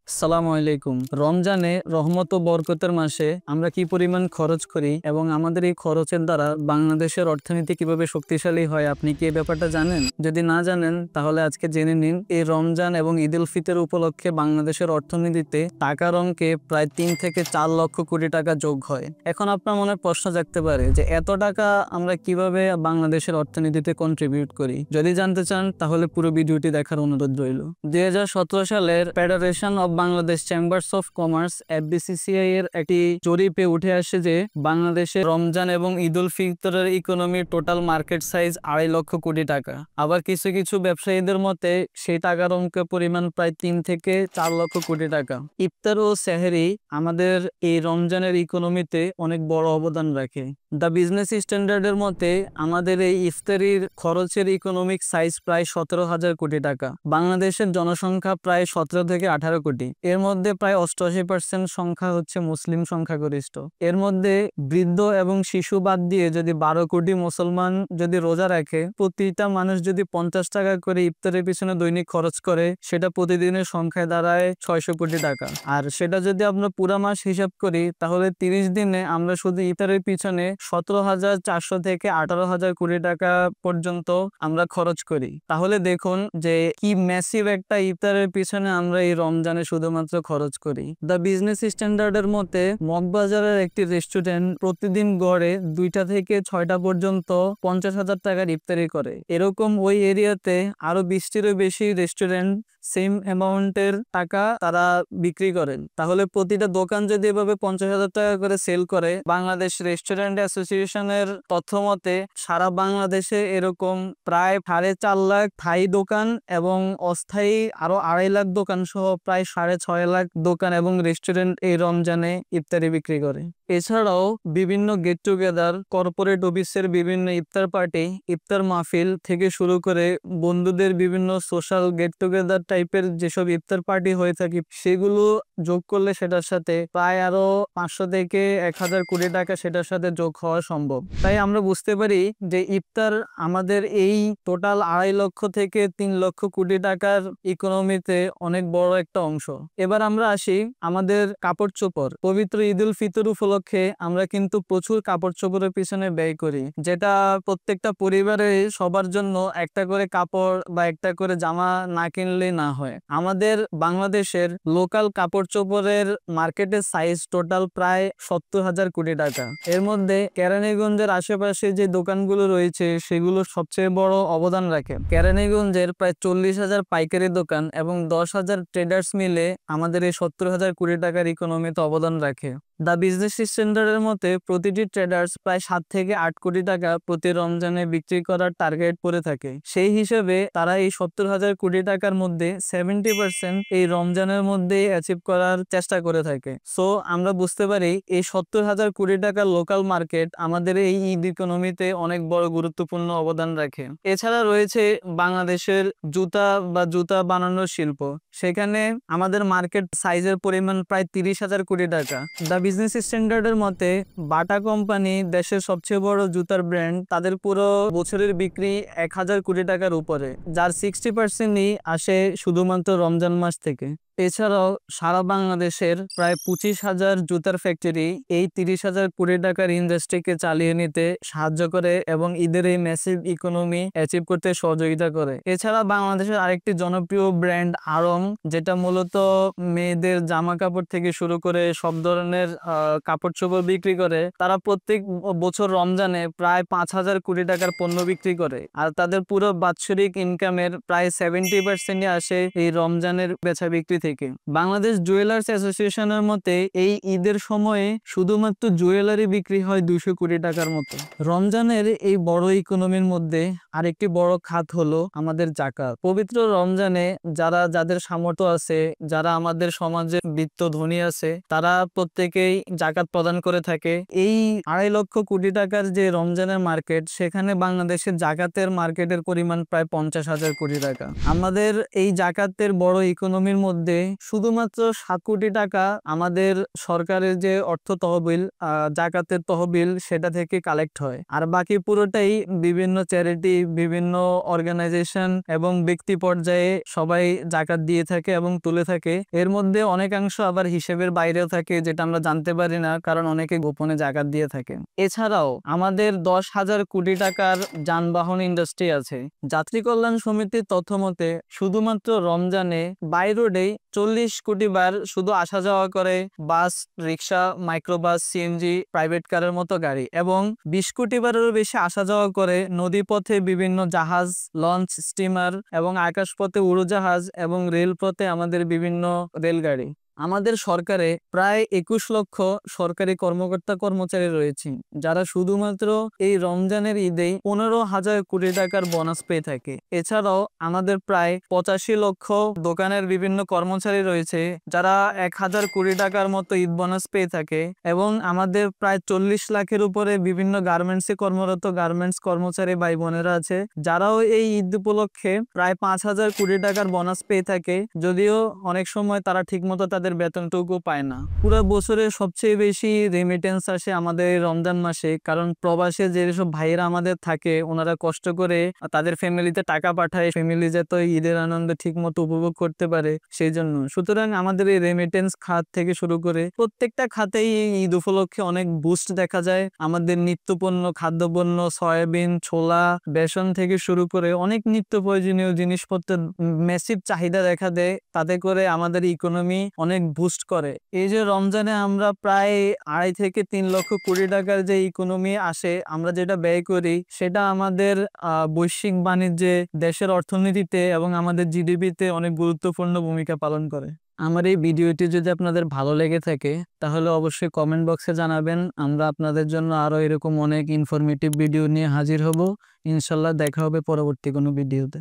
আসসালামু আলাইকুম। রমজানে রহমত ও বরকতের মাসে আমরা কি পরিমাণ খরচ করি এবং আমাদের এই খরচের দ্বারা বাংলাদেশের অর্থনীতি কিভাবে শক্তিশালী হয়, আপনি কি এই ব্যাপারটা জানেন? যদি না জানেন তাহলে আজকে জেনে নিন। এই রমজান এবং ঈদ উল ফিতর উপলক্ষে বাংলাদেশের অর্থনীতিতে টাকার অঙ্কে প্রায় 3 থেকে 4 লক্ষ কোটি টাকা যোগ হয়। এখন আপনার মনে প্রশ্ন জাগতে পারে যে এত টাকা আমরা কিভাবে বাংলাদেশের অর্থনীতিতে কন্ট্রিবিউট করি। যদি জানতে চান তাহলে পুরো ভিডিওটি দেখার অনুরোধ রইল। 2017 সালের federation of Bangladesh chambers of commerce FBCCI এর একটি জরিপে উঠে আসে যে বাংলাদেশে রমজান এবং ঈদ উল ফিতরের ইকোনমির total market size 2.5 lakh crore টাকা। আবার কিছু কিছু ব্যবসায়ীদের মতে সেই টাকার অঙ্কের পরিমাণ প্রায় 3 থেকে 4 লক্ষ কোটি টাকা। ইফতার ও সেহরি আমাদের এই রমজানের ইকোনমিতে অনেক বড় অবদান রাখে। দ্য বিজনেস স্ট্যান্ডার্ডের মতে আমাদের এই ইফতারির খরচের ইকোনমিক সাইজ প্রায় 17,000 কোটি টাকা। বাংলাদেশের জনসংখ্যা প্রায় 17 থেকে 18 কোটি। এর মধ্যে প্রায় 88% সংখ্যা হচ্ছে মুসলিম সংখ্যাগরিষ্ঠ। এর মধ্যে বৃদ্ধ এবং শিশু বাদ দিয়ে যদি 12 কোটি মুসলমান যদি রোজা রাখে, প্রতিটা মানুষ যদি 50 টাকা করে ইফতারের পিছনে দৈনিক খরচ করে, সেটা প্রতিদিনের সংখ্যায় দাঁড়ায় 600 কোটি টাকা। আর সেটা যদি আমরা পুরা মাস হিসাব করি তাহলে 30 দিনে আমরা শুধু ইফতারের পিছনে 17,400 থেকে 18,000 কোটি টাকা পর্যন্ত আমরা খরচ করি। তাহলে দেখুন যে কি ম্যাসিভ একটা ইফতারের পিছনে আমরা এই রমজানে শুধুমাত্র খরচ করি। দ্য বিজনেস স্ট্যান্ডার্ডের মতে মগবাজারের একটি রেস্টুরেন্ট প্রতিদিন গড়ে 2টা থেকে 6টা পর্যন্ত 50,000 টাকার ইফতারি করে। এরকম ওই এরিয়াতে আরো 20টিরও বেশি রেস্টুরেন্ট সেম অ্যামাউন্টের টাকা তারা বিক্রি করেন। তাহলে প্রতিটা দোকান যদি এভাবে 50,000 টাকা করে সেল করে, বাংলাদেশ রেস্টুরেন্ট অ্যাসোসিয়েশনের তথ্য মতে সারা বাংলাদেশে এরকম প্রায় 4.5 লাখ থাই দোকান এবং অস্থায়ী আরো 2.5 লাখ দোকান সহ প্রায় 6.5 লাখ দোকান এবং রেস্টুরেন্ট এই রমজানে ইফতারি বিক্রি করে। এছাড়াও বিভিন্ন গেট টুগেদার, কর্পোরেট অফিসের বিভিন্ন ইফতার পার্টি, ইফতার মাহফিল থেকে শুরু করে বন্ধুদের বিভিন্ন সোশ্যাল গেট টুগেদার টাইপের যেসব ইফতার পার্টি হয়ে থাকে, সেগুলো যোগ করলে সেটার সাথে প্রায় আরো 500 থেকে 1,000 কোটি টাকা সেটার সাথে যোগ হওয়া সম্ভব। তাই আমরা বুঝতে পারি যে ইফতার আমাদের এই টোটাল 2.5 লক্ষ থেকে 3 লক্ষ কোটি টাকার ইকোনমিতে অনেক বড় একটা অংশ। এবার আমরা আসি আমাদের কাপড় চোপড়। পবিত্র ঈদ উল ফিতর উপলক্ষে আমরা কিন্তু প্রচুর কাপড় চোপড়ের পিছনে ব্যয় করি, যেটা প্রত্যেকটা পরিবারে সবার জন্য একটা করে কাপড় বা একটা করে জামা না কিনলে না হয়। আমাদের বাংলাদেশের লোকাল কাপড় চোপড়ের মার্কেটের সাইজ টোটাল প্রায় 70,000 কোটি টাকা। এর মধ্যে কেরানীগঞ্জের আশেপাশে যে দোকানগুলো রয়েছে সেগুলো সবচেয়ে বড় অবদান রাখে। কেরানীগঞ্জের প্রায় 40,000 পাইকারি দোকান এবং 10,000 ট্রেডার্স মিলে আমাদের এই 70,000 কোটি টাকার ইকোনমিতে অবদান রাখে। দ্য বিজনেস স্ট্যান্ডার্ডের মতে প্রতিটি ট্রেডার্স প্রায় 7 থেকে 8 কোটি টাকা প্রতি রমজানে বিক্রি করার টার্গেট করে থাকে। সেই হিসেবে তারা এই 70,000 কোটি টাকার মধ্যে 70% এই রমজানের মধ্যে অ্যাচিভ করার চেষ্টা করে থাকে। সো আমরা বুঝতে পারি এই 70,000 কোটি টাকার লোকাল মার্কেট আমাদের এই ঈদ ইকোনমিতে অনেক বড় গুরুত্বপূর্ণ অবদান রাখে। এছাড়া রয়েছে বাংলাদেশের জুতা বানানোর শিল্প। সেখানে আমাদের মার্কেট সাইজের পরিমাণ প্রায় 30,000 কোটি টাকা। দ্য বিজনেস স্ট্যান্ডার্ডের মতে বাটা কোম্পানি দেশের সবচেয়ে বড় জুতার ব্র্যান্ড, তাদের পুরো বছরের বিক্রি 1,000 কোটি টাকার উপরে, যার 60%ই আসে শুধুমাত্র রমজান মাস থেকে। এছাড়াও সারা বাংলাদেশের প্রায় 25,000 জুতার ফ্যাক্টরি এই 30,000 কোটি টাকার ইন্ডাস্ট্রিকে চালিয়ে নিতে সাহায্য করে এবং ঈদের এই ম্যাসিভ ইকোনমি অ্যাচিভ করতে সহযোগিতা করে। এছাড়া বাংলাদেশের আরেকটি জনপ্রিয় ব্র্যান্ড আড়ং, যেটা মূলত মেয়েদের জামা কাপড় থেকে শুরু করে সব ধরনের কাপড় চোপড় বিক্রি করে, তারা প্রত্যেক বছর রমজানে প্রায় 5,000 কোটি টাকার পণ্য বিক্রি করে। আর তাদের পুরো বাৎসরিক ইনকামের প্রায় 70%ই আসে এই রমজানের বেচা বিক্রি থেকে। বাংলাদেশ জুয়েলার্স অ্যাসোসিয়েশনের মতে এই ঈদের সময়ে শুধুমাত্র জুয়েলারি বিক্রি হয় 200 কোটি টাকার মতো। রমজানের এই বড় ইকোনমির মধ্যে আরেকটি বড় খাত হলো আমাদের যাকাত। পবিত্র রমজানে যাদের সামর্থ্য আছে, যারা আমাদের সমাজে বিত্ত ধনী আছে, তারা প্রত্যেকে থেকেই জাকাত প্রদান করে থাকে। এই 2.5 লক্ষ কোটি টাকার যে রমজানের মার্কেট, সেখানে বাংলাদেশের জাকাতের মার্কেটের পরিমাণ প্রায় 50,000 কোটি টাকা। আমাদের এই জাকাতের বড় ইকোনমির মধ্যে শুধুমাত্র 7 কোটি টাকা আমাদের সরকারের যে অর্থ তহবিল, জাকাতের তহবিল, সেটা থেকে কালেক্ট হয়। আর বাকি পুরোটাই বিভিন্ন চ্যারিটি, বিভিন্ন অর্গানাইজেশন এবং ব্যক্তি পর্যায়ে সবাই জাকাত দিয়ে থাকে এবং তুলে থাকে। এর মধ্যে অনেকাংশ আবার হিসেবের বাইরেও থাকে, যেটা আমরা জানতে পারি না, কারণ অনেকে গোপনে জাকাত দিয়ে থাকে। এছাড়াও আমাদের 10,000 কোটি টাকার যানবাহন ইন্ডাস্ট্রি আছে। যাত্রী কল্যাণ সমিতির তথ্য মতে শুধুমাত্র রমজানে বাই রোডে 40 কোটি বার শুধু আসা যাওয়া করে বাস, রিক্সা, মাইক্রোবাস, সিএনজি, প্রাইভেট কারের মতো গাড়ি, এবং 20 কোটি বারেরও বেশি আসা যাওয়া করে নদীপথে বিভিন্ন জাহাজ, লঞ্চ, স্টিমার, এবং আকাশপথে উড়োজাহাজ, এবং রেলপথে আমাদের বিভিন্ন রেলগাড়ি। আমাদের সরকারে প্রায় 21 লক্ষ সরকারি কর্মকর্তা কর্মচারী রয়েছে, যারা শুধুমাত্র এই রমজানের ঈদে 15,000 কোটি টাকার বোনাস পেয়ে থাকে। এছাড়াও আমাদের প্রায় 85 লক্ষ দোকানের বিভিন্ন কর্মচারী রয়েছে, যারা 1,000 কোটি টাকার মতো ঈদ বোনাস পেয়ে থাকে। এবং আমাদের প্রায় 40 লাখের উপরে বিভিন্ন গার্মেন্টসে কর্মরত গার্মেন্টস কর্মচারী ভাই বোনেরা আছে, যারাও এই ঈদ উপলক্ষে প্রায় 5,000 কোটি টাকার বোনাস পেয়ে থাকে, যদিও অনেক সময় তারা ঠিকমতো তাদের বেতনটুকু পায় না। পুরো বছরে সবচেয়ে বেশি রেমিটেন্স আসে আমাদের রমজান মাসে, কারণ প্রবাসে যেসব ভাইয়েরা আমাদের থাকে, ওনারা কষ্ট করে তাদের ফ্যামিলিতে টাকা পাঠায়, ফ্যামিলি যাতে ঈদের আনন্দ ঠিকমতো উপভোগ করতে পারে সেই জন্য। সুতরাং আমাদের এই রেমিটেন্স খাত থেকে শুরু করে প্রত্যেকটা খাতেই এই ঈদ উপলক্ষে অনেক বুস্ট দেখা যায়। আমাদের নিত্যপণ্য, খাদ্যপণ্য, সয়াবিন, ছোলা, বেসন থেকে শুরু করে অনেক নিত্য প্রয়োজনীয় জিনিসপত্রের ম্যাসিভ চাহিদা দেখা দেয়, তাতে করে আমাদের ইকোনমি অনেক বুস্ট করে। এই যে রমজানে আমরা প্রায় 2.5 থেকে 3 লক্ষ কোটি টাকার যে ইকোনমি আসে, আমরা যেটা ব্যয় করি, সেটা আমাদের বৈশ্বিক বাণিজ্যে, দেশের অর্থনীতিতে এবং আমাদের জিডিপিতে অনেক গুরুত্বপূর্ণ ভূমিকা পালন করে। আমার এই ভিডিওটি যদি আপনাদের ভালো লেগে থাকে, তাহলে অবশ্যই কমেন্ট বক্সে জানাবেন। আমরা আপনাদের জন্য আরো এরকম অনেক ইনফরমেটিভ ভিডিও নিয়ে হাজির হব। ইনশাল্লাহ দেখা হবে পরবর্তী কোনো ভিডিওতে।